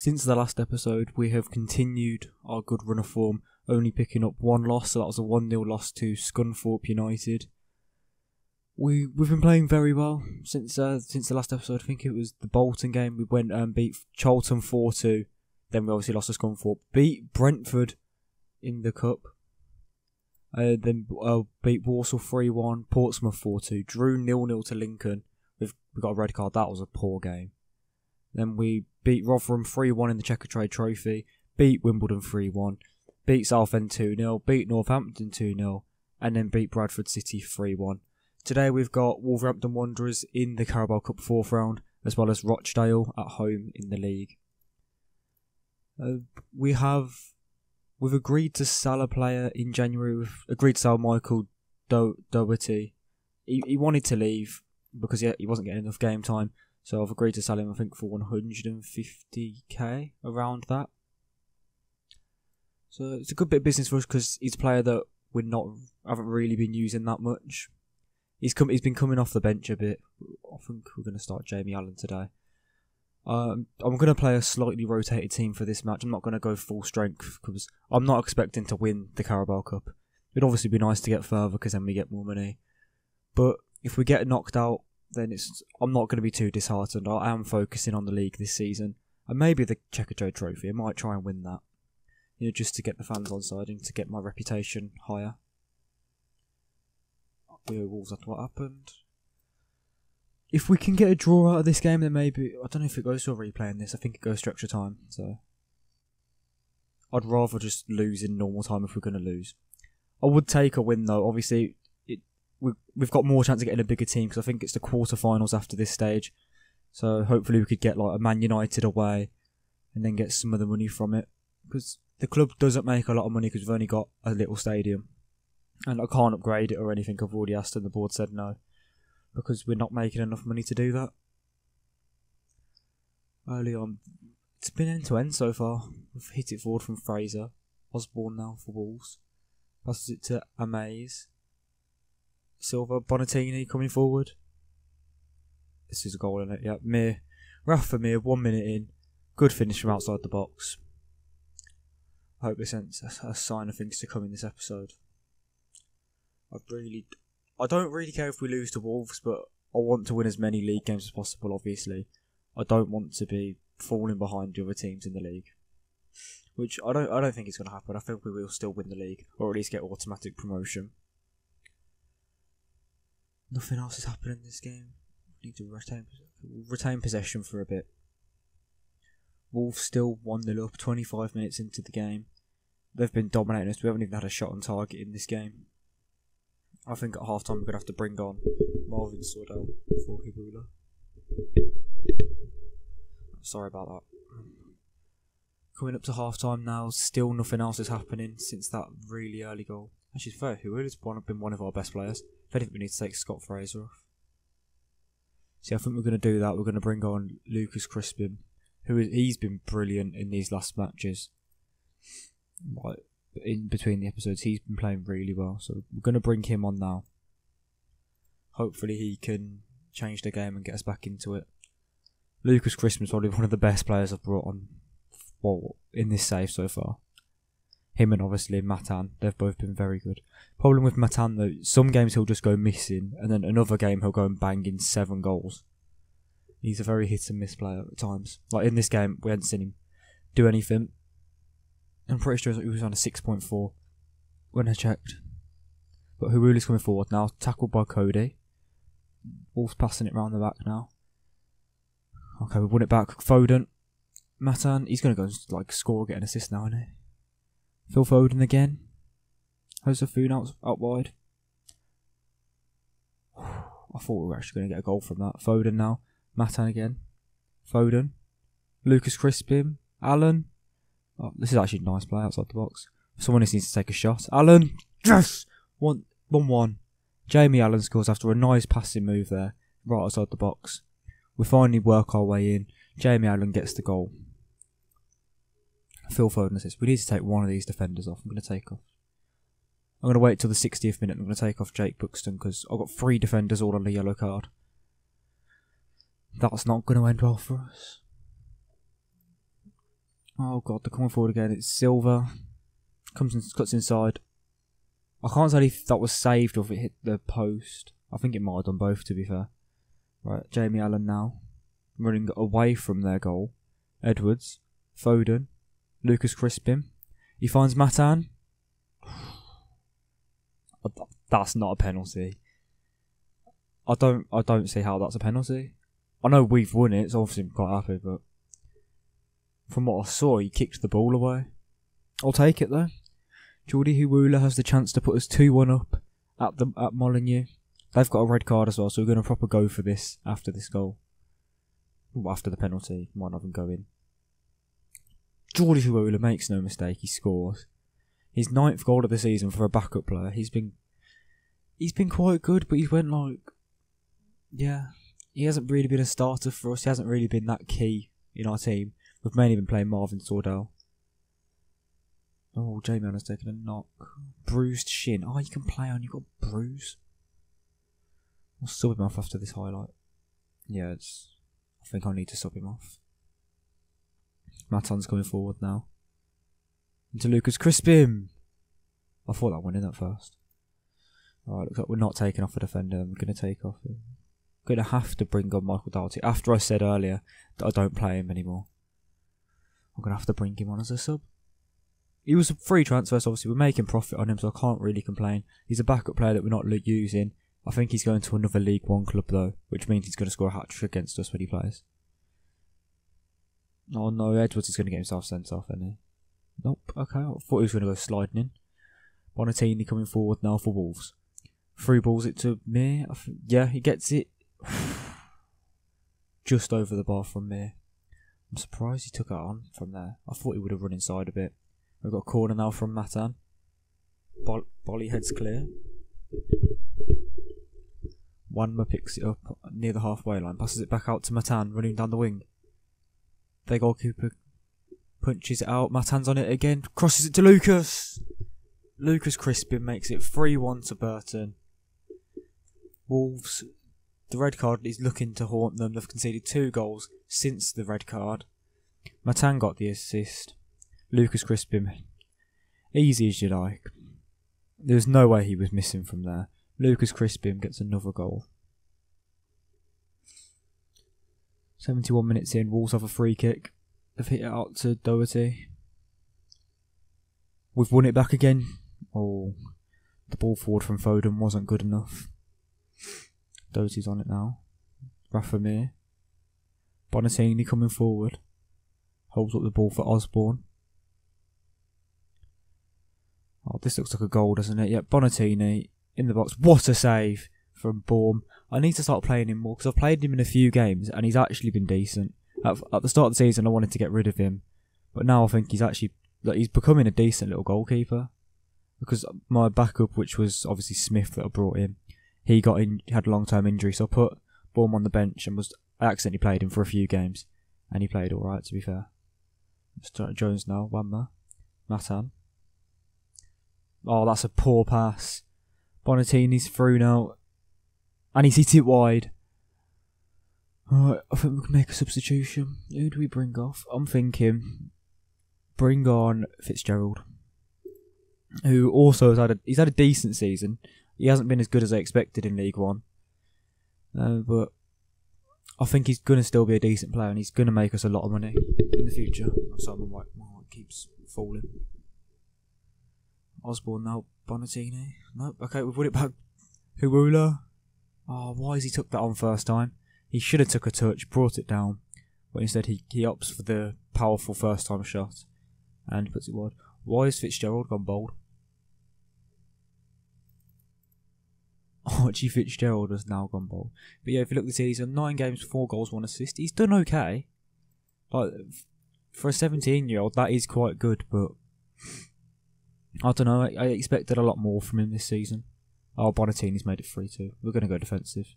Since the last episode, we have continued our good run of form, only picking up one loss, so that was a 1-0 loss to Scunthorpe United. We've been playing very well since the last episode. I think it was the Bolton game. We went and beat Charlton 4-2, then we obviously lost to Scunthorpe. Beat Brentford in the Cup. Then beat Walsall 3-1, Portsmouth 4-2, drew 0-0 to Lincoln. We got a red card, that was a poor game. Then we beat Rotherham 3-1 in the Checkatrade Trophy, beat Wimbledon 3-1, beat Southend 2-0, beat Northampton 2-0, and then beat Bradford City 3-1. Today we've got Wolverhampton Wanderers in the Carabao Cup 4th round, as well as Rochdale at home in the league. We've agreed to sell a player in January. We've agreed to sell Michael Doherty. He wanted to leave because he wasn't getting enough game time. So I've agreed to sell him, I think, for 150k, around that. So it's a good bit of business for us because he's a player that haven't really been using that much. He's been coming off the bench a bit. I think we're going to start Jamie Allen today. I'm going to play a slightly rotated team for this match. I'm not going to go full strength because I'm not expecting to win the Carabao Cup. It'd obviously be nice to get further because then we get more money. But if we get knocked out, then I'm not going to be too disheartened. I am focusing on the league this season. And maybe the Checkatrade Trophy. I might try and win that. Just to get the fans on side and to get my reputation higher. Wolves, that's what happened. If we can get a draw out of this game, then maybe... I don't know if it goes to a replay in this. I think it goes to extra time. So I'd rather just lose in normal time if we're going to lose. I would take a win though. Obviously, we've got more chance of getting a bigger team because I think it's the quarterfinals after this stage. So hopefully we could get like a Man United away and then get some of the money from it. Because the club doesn't make a lot of money because we've only got a little stadium. And I can't upgrade it or anything. I've already asked and the board said no. Because we're not making enough money to do that. Early on, it's been end to end so far. We've hit it forward from Fraser. Osborne now for Wolves. Passes it to Amaze. Silva, Bonatini coming forward. This is a goal, isn't it? Yeah, Mir. Rafa Mir, 1 minute in. Good finish from outside the box. I hope this ends a sign of things to come in this episode. I don't really care if we lose to Wolves, but I want to win as many league games as possible, obviously. I don't want to be falling behind the other teams in the league. Which I don't think it's going to happen. I think we will still win the league, or at least get automatic promotion. Nothing else is happening in this game. We need to retain possession for a bit. Wolves still 1-0 up, 25 minutes into the game. They've been dominating us. We haven't even had a shot on target in this game. I think at half time we're going to have to bring on Marvin Sordell for Hibula. Sorry about that. Coming up to half time now, still nothing else is happening since that really early goal. Actually, fair, Hibula's been one of our best players. If anything, we need to take Scott Fraser off. See, I think we're going to do that. We're going to bring on Lucas Crispin, he's been brilliant in these last matches. Like, in between the episodes, he's been playing really well, so we're going to bring him on now. Hopefully he can change the game and get us back into it. Lucas Crispin's probably one of the best players I've brought on in this save so far. Him and obviously Matan, they've both been very good. Problem with Matan though, some games he'll just go missing, and then another game he'll go and bang in 7 goals. He's a very hit and miss player at times. Like in this game, we hadn't seen him do anything. I'm pretty sure he was on a 6.4 when I checked. But Hurula's coming forward now, tackled by Cody. Wolves passing it round the back now. Okay, we won it back. Foden. Matan, he's going to go and score or get an assist now, isn't he? Phil Foden again. Josefun out wide. I thought we were actually going to get a goal from that. Foden now. Matan again. Foden. Lucas Crispin. Allen. Oh, this is actually a nice play outside the box. Someone just needs to take a shot. Allen. Yes! 1-1. Jamie Allen scores after a nice passing move there. Right outside the box. We finally work our way in. Jamie Allen gets the goal. Phil Foden assists. We need to take one of these defenders off. I'm going to wait till the 60th minute. I'm going to take off Jake Buxton because I've got 3 defenders all on the yellow card. That's not going to end well for us. Oh god, they're coming forward again. It's Silver. Cuts inside. I can't tell if that was saved or if it hit the post. I think it might have done both, to be fair. Right, Jamie Allen now. Running away from their goal. Edwards. Foden. Lucas Crispin. He finds Matan. That's not a penalty. I don't see how that's a penalty. I know we've won it, so obviously I'm quite happy, but from what I saw, he kicked the ball away. I'll take it though. Jordi Huwula has the chance to put us 2-1 up at Molineux. They've got a red card as well, so we're going to proper go for this after this goal. Well, after the penalty, might not even go in. Jordi Huwula makes no mistake, he scores. His 9th goal of the season for a backup player. He's been quite good, but he went like, yeah, he hasn't really been a starter for us. He hasn't really been that key in our team. We've mainly been playing Marvin Sordell. Oh, J-Man has taken a knock. Bruised shin. Oh, you can play on, you've got a bruise. I'll sub him off after this highlight. Yeah, I think I need to sub him off. Matan's coming forward now. Into Lucas Crispin. I thought that went in at first. Alright, looks like we're not taking off a defender. I'm going to take off. I'm going to have to bring on Michael Doughty. After I said earlier that I don't play him anymore, I'm going to have to bring him on as a sub. He was a free transfer, so obviously we're making profit on him, so I can't really complain. He's a backup player that we're not using. I think he's going to another League One club though, which means he's going to score a hat-trick against us when he plays. Oh no, Edwards is going to get himself sent off, isn't he? Nope, okay, I thought he was going to go sliding in. Bonatini coming forward now for Wolves. Through balls it to Mir. Yeah, he gets it just over the bar from Mir. I'm surprised he took it on from there. I thought he would have run inside a bit. We've got a corner now from Matan. Bolly heads clear. Wanma picks it up near the halfway line. Passes it back out to Matan, running down the wing. Their goalkeeper punches it out. Matan's on it again. Crosses it to Lucas. Lucas Crispin makes it 3-1 to Burton. Wolves, the red card is looking to haunt them. They've conceded 2 goals since the red card. Matan got the assist. Lucas Crispin, easy as you like. There's no way he was missing from there. Lucas Crispin gets another goal. 71 minutes in, Wolves have a free kick. They've hit it out to Doherty. We've won it back again. Oh, the ball forward from Foden wasn't good enough. Doty's on it now. Rafa Mir. Bonatini coming forward. Holds up the ball for Osborne. Oh, this looks like a goal, doesn't it? Yep, Bonatini in the box. What a save from Baum. I need to start playing him more because I've played him in a few games and he's actually been decent. At the start of the season, I wanted to get rid of him, but now I think he's becoming a decent little goalkeeper. Because my backup, which was obviously Smith that I brought in, he had a long-term injury, so I put Baum on the bench and I accidentally played him for a few games, and he played all right. To be fair, Jones now, Wanma, Matan. Oh, that's a poor pass. Bonatini's through now, and he's hit it wide. Alright, I think we can make a substitution. Who do we bring off? I'm thinking bring on Fitzgerald, who also he's had a decent season. He hasn't been as good as I expected in League One, but I think he's going to still be a decent player, and he's going to make us a lot of money in the future. Simon White keeps falling. Osborne now, Bonatini. Nope. Okay, we've won it back. Huwula. Oh, why has he took that on first time? He should have took a touch, brought it down, but instead he opts for the powerful first time shot and puts it wide. Why has Fitzgerald gone bold? Archie Fitzgerald has now gone bold. But yeah, if you look at the season, 9 games, 4 goals, 1 assist. He's done okay. Like, for a 17-year-old, that is quite good, but I don't know. I expected a lot more from him this season. Oh, Bonatini's made it 3-2. We're going to go defensive.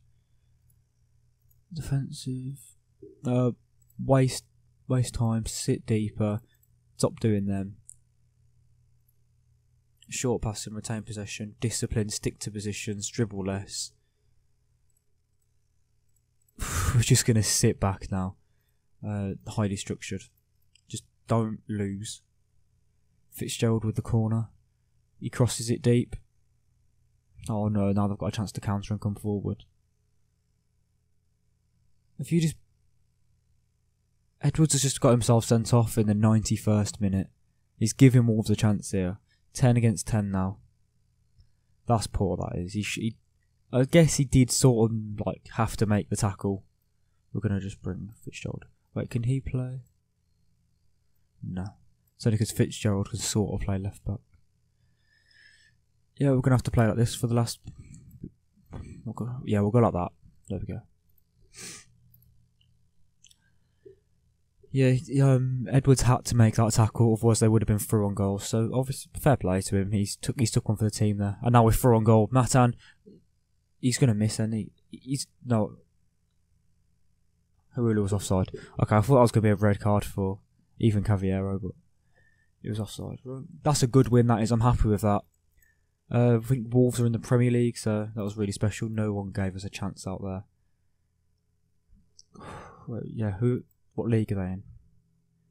Waste time, sit deeper, stop doing them. Short passing, retain possession, discipline, stick to positions, dribble less. We're just going to sit back now. Highly structured. Just don't lose. Fitzgerald with the corner. He crosses it deep. Oh no, now they've got a chance to counter and come forward. If you just... Edwards has just got himself sent off in the 91st minute. He's giving Wolves a chance here. 10 against 10 now. That's poor, that is. I guess he did sort of like have to make the tackle. We're going to just bring Fitzgerald. Wait, can he play? No. It's only because Fitzgerald can sort of play left back. Yeah, we're going to have to play like this for the last... Yeah, we'll go like that. There we go. Yeah, Edwards had to make that tackle, otherwise they would have been through on goal. So obviously, fair play to him. He's took one for the team there, and now we're through on goal. Matan, he's gonna miss, and he's no. Who really was offside? Okay, I thought that was gonna be a red card for even Cavallero, but it was offside. That's a good win. That is. I'm happy with that. I think Wolves are in the Premier League, so that was really special. No one gave us a chance out there. Yeah, who? What league are they in?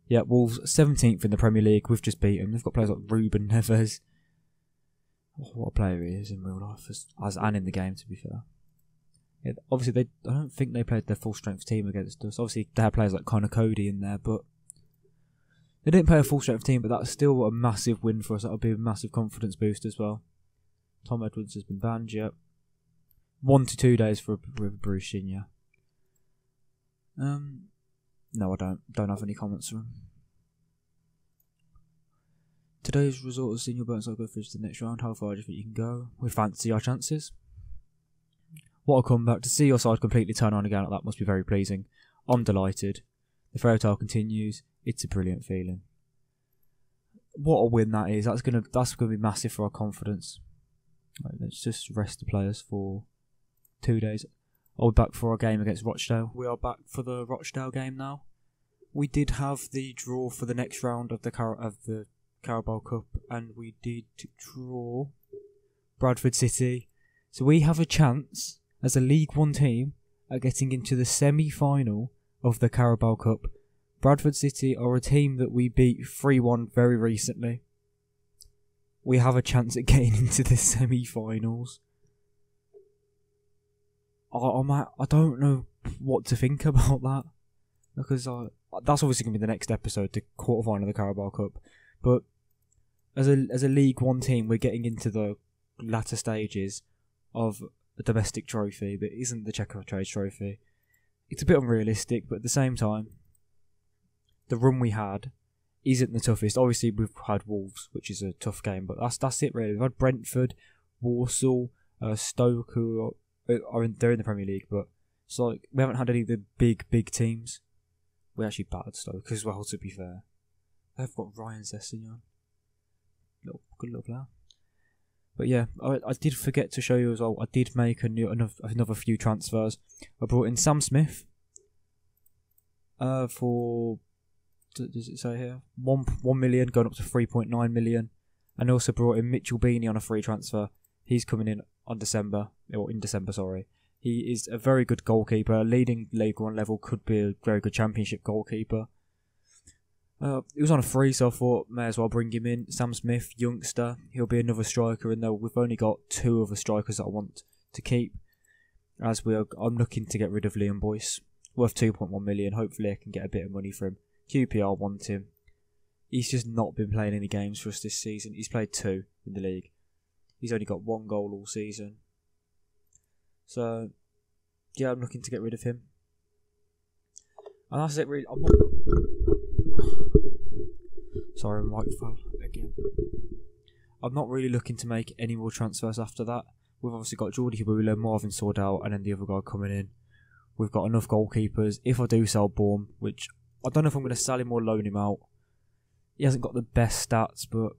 Yeah, Wolves 17th in the Premier League. We've just beaten. They've got players like Ruben Neves. Oh, what a player he is in real life, as and in the game. To be fair, yeah, obviously I don't think they played their full strength team against us. Obviously they had players like Connor Cody in there, but they didn't play a full strength team. But that's still a massive win for us. That'll be a massive confidence boost as well. Tom Edwards has been banned. Yep. 1 to 2 days for Bruce Senior. No, I don't have any comments from him. Today's result has seen your Burton side go through to the next round. How far do you think you can go? We fancy our chances. What a comeback. To see your side completely turn on again like that must be very pleasing. I'm delighted. The fairy tale continues. It's a brilliant feeling. What a win that is. That's gonna be massive for our confidence. Right, let's just rest the players for 2 days. Are we back for our game against Rochdale? We are back for the Rochdale game now. We did have the draw for the next round of the Carabao Cup, and we did draw Bradford City. So we have a chance as a League One team at getting into the semi-final of the Carabao Cup. Bradford City are a team that we beat 3-1 very recently. We have a chance at getting into the semi-finals. I don't know what to think about that, because that's obviously going to be the next episode, the quarterfinal of the Carabao Cup. But as a League One team, we're getting into the latter stages of a domestic trophy that isn't the Checker Trade Trophy. It's a bit unrealistic, but at the same time, the run we had isn't the toughest. Obviously, we've had Wolves, which is a tough game, but that's it really. We've had Brentford, Walsall, Stoke, who they're in the Premier League, but it's like we haven't had any of the big teams. We actually battered Stoke as well, to be fair. They've got Ryan Sessegnon. Good little player. But yeah, I did forget to show you as well. I did make another few transfers. I brought in Sam Smith for, does it say here? 1 million going up to 3.9 million. And also brought in Mitchell Beanie on a free transfer. He's coming in in December, sorry. He is a very good goalkeeper, leading League One level, could be a very good Championship goalkeeper. He was on a free, so I thought may as well bring him in. Sam Smith, youngster, he'll be another striker, and we've only got 2 other strikers that I want to keep. I'm looking to get rid of Liam Boyce, worth 2.1 million. Hopefully, I can get a bit of money for him. QPR want him. He's just not been playing any games for us this season. He's played 2 in the league. He's only got 1 goal all season. So, yeah, I'm looking to get rid of him. And that's it, really. Sorry, my mic fell again. I'm not really looking to make any more transfers after that. We've obviously got Jordi Hibula, Marvin Sordell, and then the other guy coming in. We've got enough goalkeepers. If I do sell Baum, which I don't know if I'm going to sell him or loan him out. He hasn't got the best stats, but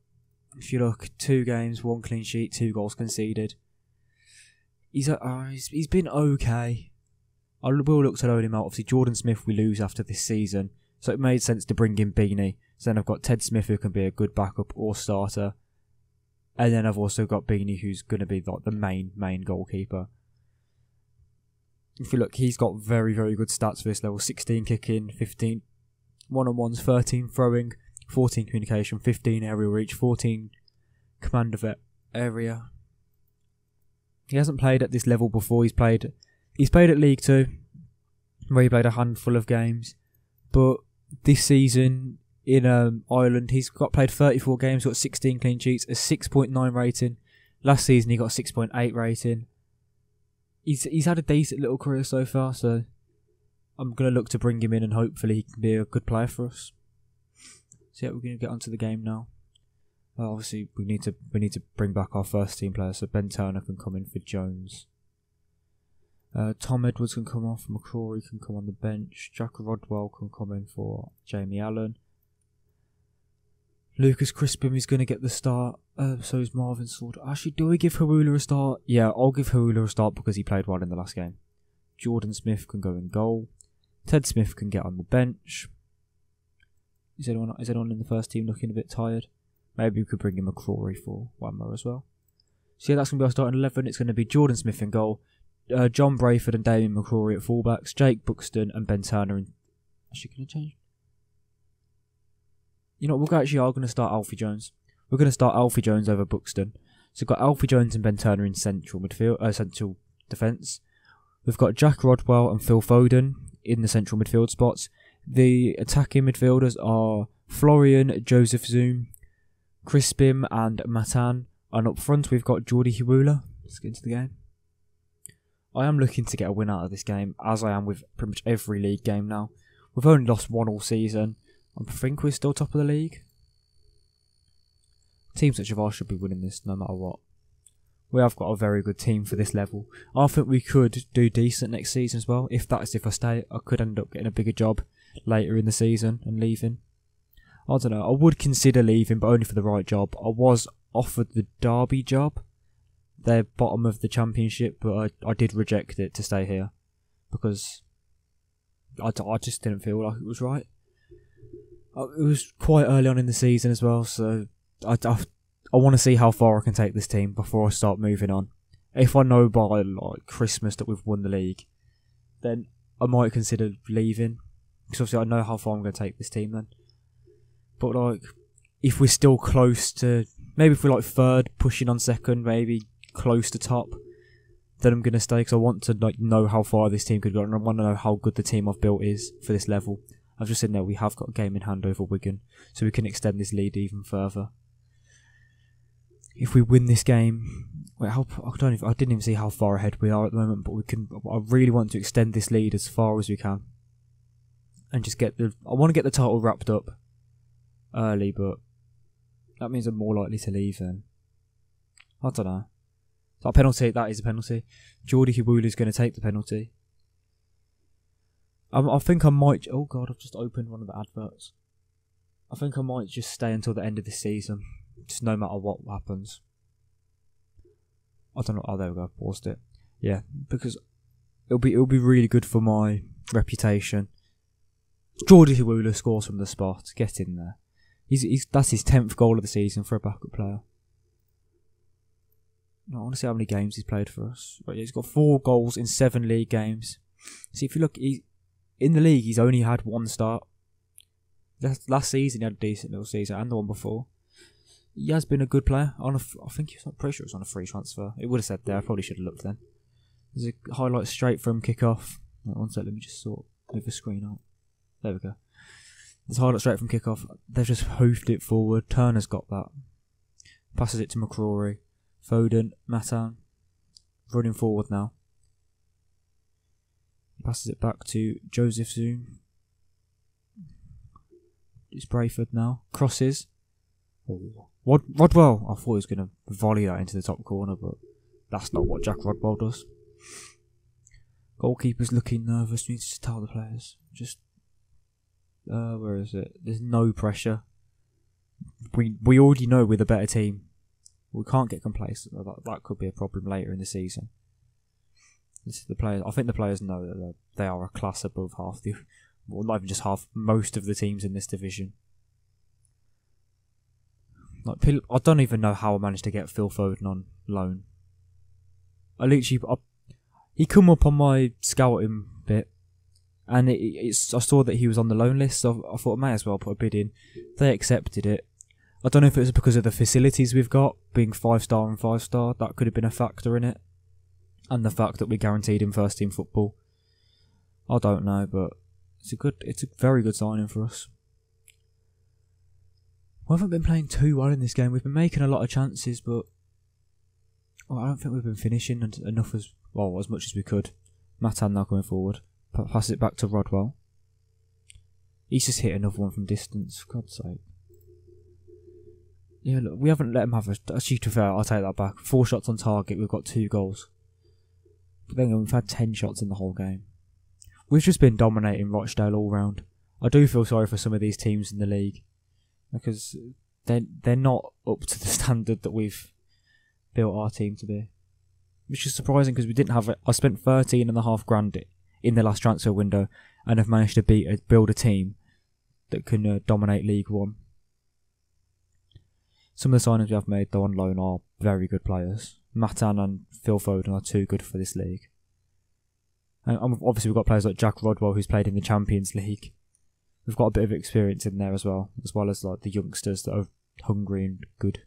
if you look, 2 games, 1 clean sheet, 2 goals conceded. He's been okay. I will look to loan him out. Obviously, Jordan Smith we lose after this season, so it made sense to bring in Beanie. So then I've got Ted Smith, who can be a good backup or starter, and then I've also got Beanie, who's going to be like the main goalkeeper. If you look, he's got very good stats for this level: 16 kicking, 15 one-on-ones, 13 throwing. 14 communication, 15 aerial reach, 14 command of area. He hasn't played at this level before. He's played at League 2, where he played a handful of games. But this season in Ireland, he's played 34 games, got 16 clean sheets, a 6.9 rating. Last season he got a 6.8 rating. He's had a decent little career so far, so I'm going to look to bring him in and hopefully he can be a good player for us. So yeah, we're going to get onto the game now. Obviously, we need to bring back our first team player, so Ben Turner can come in for Jones. Tom Edwards can come off, McCrory can come on the bench, Jack Rodwell can come in for Jamie Allen. Lucas Crispin is going to get the start, so is Marvin Sword. Actually, do we give Hawula a start? Yeah, I'll give Hawula a start because he played well in the last game. Jordan Smith can go in goal. Ted Smith can get on the bench. Is anyone in the first team looking a bit tired? Maybe we could bring in McCrory for one more as well. So yeah, that's going to be our starting 11. It's going to be Jordan Smith in goal, John Brayford and Damien McCrory at fullbacks, Jake Buxton and Ben Turner. Actually, can I change? You know, are going to start Alfie Jones. We're going to start Alfie Jones over Buxton. So we've got Alfie Jones and Ben Turner in central midfield, central defence. We've got Jack Rodwell and Phil Foden in the central midfield spots. The attacking midfielders are Florian, Joseph Zoom, Crispim and Matan. And up front we've got Geordie Hawula. Let's get into the game. I am looking to get a win out of this game, as I am with pretty much every league game now. We've only lost one all season. I think we're still top of the league. Teams such as ours should be winning this no matter what. We have got a very good team for this level. I think we could do decent next season as well. If I stay, I could end up getting a bigger job later in the season and leaving. I don't know. I would consider leaving, but only for the right job. I was offered the Derby job. They're bottom of the championship, but I did reject it to stay here because I just didn't feel like it was right. It was quite early on in the season as well, so I want to see how far I can take this team before I start moving on. If I know by like Christmas that we've won the league, then I might consider leaving, because obviously I know how far I'm going to take this team then. But like, if we're still close to, maybe if we're like third, pushing on second, maybe close to top, then I'm going to stay because I want to like know how far this team could go, and I want to know how good the team I've built is for this level. I've just said no, we have got a game in hand over Wigan, so we can extend this lead even further. If we win this game, wait, I didn't even see how far ahead we are at the moment, but we can. I really want to extend this lead as far as we can, and just I want to get the title wrapped up early, but that means I'm more likely to leave then. I don't know. That penalty, that is a penalty. Geordie Hawula is going to take the penalty. I think I might. Oh god, I've just opened one of the adverts. I think I might just stay until the end of this season, just no matter what happens. I don't know. Oh, there we go. Paused it. Yeah, because it'll be really good for my reputation. Geordie Hawula scores from the spot. Get in there. That's his 10th goal of the season for a backup player. I want to see how many games he's played for us. Right, he's got 4 goals in 7 league games. See, if you look, in the league, he's only had 1 start. Last season, he had a decent little season, and the one before. He has been a good player. I'm pretty sure it was on a free transfer. It would have said there. I probably should have looked then. There's a highlight straight from kick-off. One sec, let me just move the screen out. There we go. There's a highlight straight from kick-off. They've just hoofed it forward. Turner's got that. Passes it to McCrory. Foden, Matan, running forward now. Passes it back to Joseph Zoom. It's Brayford now. Crosses. Oh. Rodwell. I thought he was going to volley that into the top corner, but that's not what Jack Rodwell does. Goalkeeper's looking nervous. We need to tell the players. Just, where is it? There's no pressure. We already know we're the better team. We can't get complacent. That could be a problem later in the season. This is the players. I think the players know that they are a class above half the, well, not even just half, most of the teams in this division. Like, I don't even know how I managed to get Phil Foden on loan. He come up on my scouting bit, And I saw that he was on the loan list, so I thought I may as well put a bid in. They accepted it. I don't know if it was because of the facilities we've got, being 5-star and 5-star, that could have been a factor in it. And the fact that we guaranteed him first team football. I don't know, but it's a very good signing for us. We haven't been playing too well in this game. We've been making a lot of chances, but I don't think we've been finishing enough as much as we could. Matan now coming forward. Pass it back to Rodwell. He's just hit another one from distance, for God's sake. Yeah, look, we haven't let him have actually, to be fair, I'll take that back. 4 shots on target, we've got 2 goals. But then we've had 10 shots in the whole game. We've just been dominating Rochdale all round. I do feel sorry for some of these teams in the league, because they're not up to the standard that we've built our team to be. Which is surprising, because we didn't have it. I spent $13,500 in the last transfer window and have managed to build a team that can dominate League One. Some of the signings we have made though on loan are very good players. Matan and Phil Foden are too good for this league. And obviously we've got players like Jack Rodwell, who's played in the Champions League. We've got a bit of experience in there as well as like the youngsters that are hungry and good.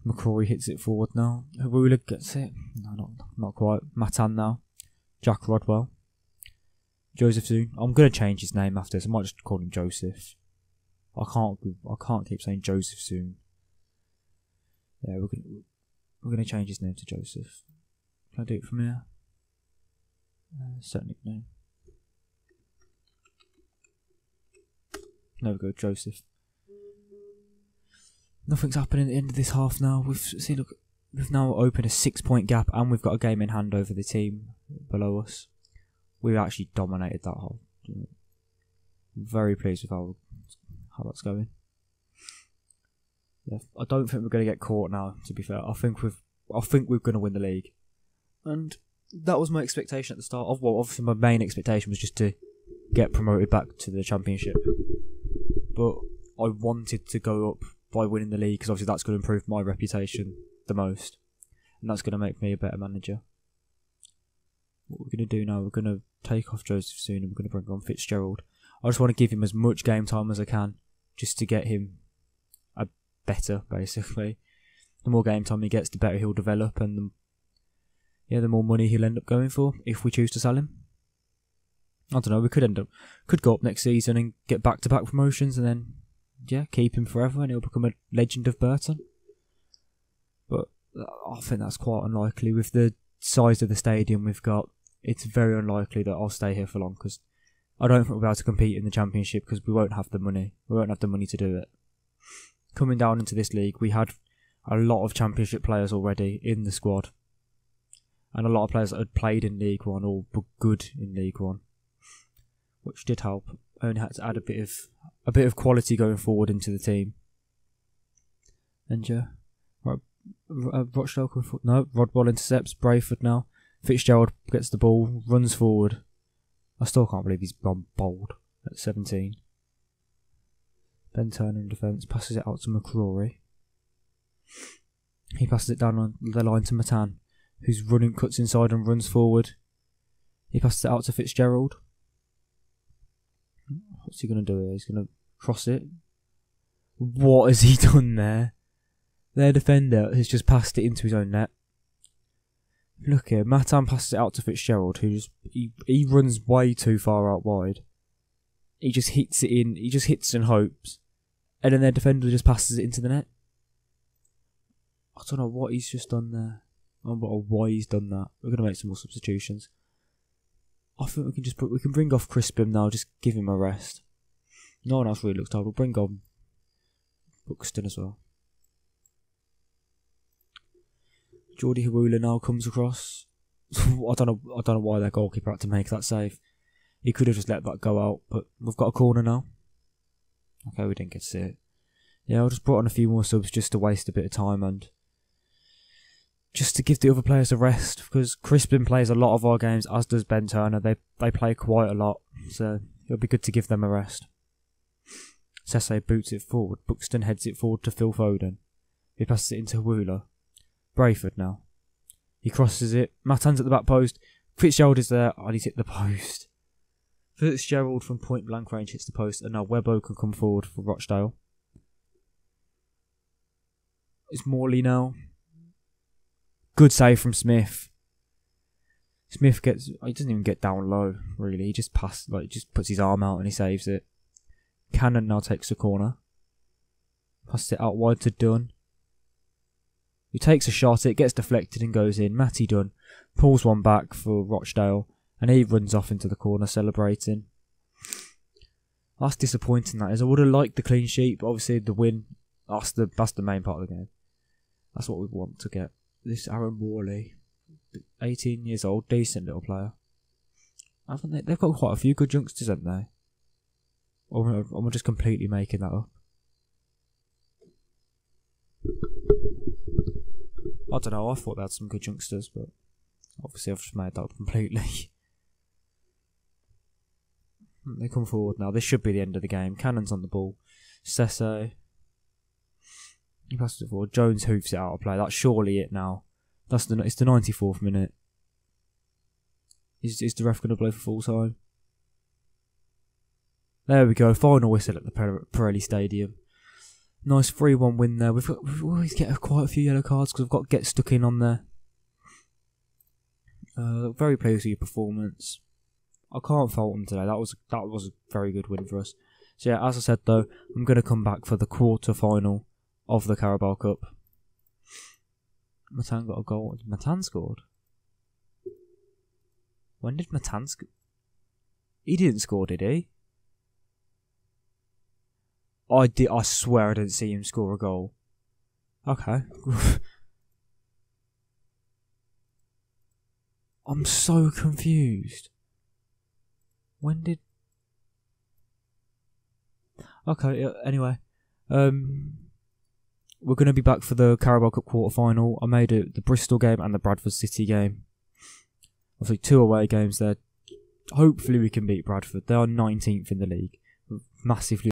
McCrory hits it forward now. Harula gets it. No, not quite. Matan now. Jack Rodwell. Joseph soon. I'm going to change his name after this. I might just call him Joseph. I can't keep saying Joseph soon. Yeah, we're going to change his name to Joseph. Can I do it from here? Set nickname. There we go, Joseph. Nothing's happening at the end of this half now. We've now opened a 6-point gap, and we've got a game in hand over the team below us. We've actually dominated that half. I'm very pleased with how that's going. Yeah, I don't think we're going to get caught now, to be fair. I think we're going to win the league. And that was my expectation at the start. Obviously my main expectation was just to get promoted back to the Championship. But I wanted to go up by winning the league, because obviously that's going to improve my reputation the most. And that's going to make me a better manager. What we're going to do now, we're going to take off Joseph soon and we're going to bring on Fitzgerald. I just want to give him as much game time as I can, just to get him better, basically. The more game time he gets, the better he'll develop, and the more money he'll end up going for if we choose to sell him. I don't know, we could go up next season and get back-to-back promotions, and then keep him forever and he'll become a legend of Burton. But I think that's quite unlikely. With the size of the stadium we've got, it's very unlikely that I'll stay here for long, because I don't think we'll be able to compete in the Championship, because we won't have the money. We won't have the money to do it. Coming down into this league, we had a lot of Championship players already in the squad, and a lot of players that had played in League One or were good in League One, which did help. I only had to add a bit of quality going forward into the team. And Rochdale coming forward. No, Rodwell intercepts Brayford now. Fitzgerald gets the ball, runs forward. I still can't believe he's gone bold at 17. Ben Turner in defence, passes it out to McCrory. He passes it down on the line to Matan, who's running, cuts inside and runs forward. He passes it out to Fitzgerald. What's he going to do here? He's going to cross it. What has he done there? Their defender has just passed it into his own net. Look here, Matan passes it out to Fitzgerald, who he runs way too far out wide. He just hits it in. He just hits and hopes, and then their defender just passes it into the net. I don't know what he's just done there. I don't know why he's done that. We're going to make some more substitutions. I think we can bring off Crispin now. Just give him a rest. No one else really looks tired. We'll bring on Buxton as well. Jordi Harula now comes across. I don't know why their goalkeeper had to make that save. He could have just let that go out, but we've got a corner now. Okay, we didn't get to see it. Yeah, I just brought on a few more subs just to waste a bit of time and just to give the other players a rest, because Crispin plays a lot of our games, as does Ben Turner. They play quite a lot, so it'll be good to give them a rest. Sesse boots it forward. Buxton heads it forward to Phil Foden. He passes it into Harula. Brayford now. He crosses it. Matan's at the back post. Fitzgerald is there. Oh, he's hit the post. Fitzgerald from point blank range hits the post, and now Webbo can come forward for Rochdale. It's Morley now. Good save from Smith. Smith he doesn't even get down low, really. He just just puts his arm out and he saves it. Cannon now takes the corner. Passes it out wide to Dunn. He takes a shot, it gets deflected and goes in. Matty Dunn pulls one back for Rochdale, and he runs off into the corner celebrating. That's disappointing, that is. I would have liked the clean sheet, but obviously the win, that's the main part of the game. That's what we want to get. This Aaron Morley, 18 years old, decent little player. Haven't they? They've got quite a few good youngsters, haven't they? Or am I just completely making that up? I don't know, I thought they had some good youngsters, but obviously I've just made that up completely. They come forward now. This should be the end of the game. Cannon's on the ball. Sesse. He passes it forward. Jones hoofs it out of play. That's surely it now. It's the 94th minute. Is the ref going to blow for full time? There we go. Final whistle at the Pirelli Stadium. Nice 3-1 win there. We always get quite a few yellow cards because we've got Get Stuck In on there. Very pleased with your performance. I can't fault them today. That was a very good win for us. So yeah, as I said though, I'm going to come back for the quarter final of the Carabao Cup. Matan got a goal. Matan scored. When did Matan score? He didn't score, did he? I swear I didn't see him score a goal. Okay. I'm so confused. When did... Okay, anyway. We're going to be back for the Carabao Cup quarter final. I made it the Bristol game and the Bradford City game. Obviously 2 away games there. Hopefully we can beat Bradford. They are 19th in the league. Massively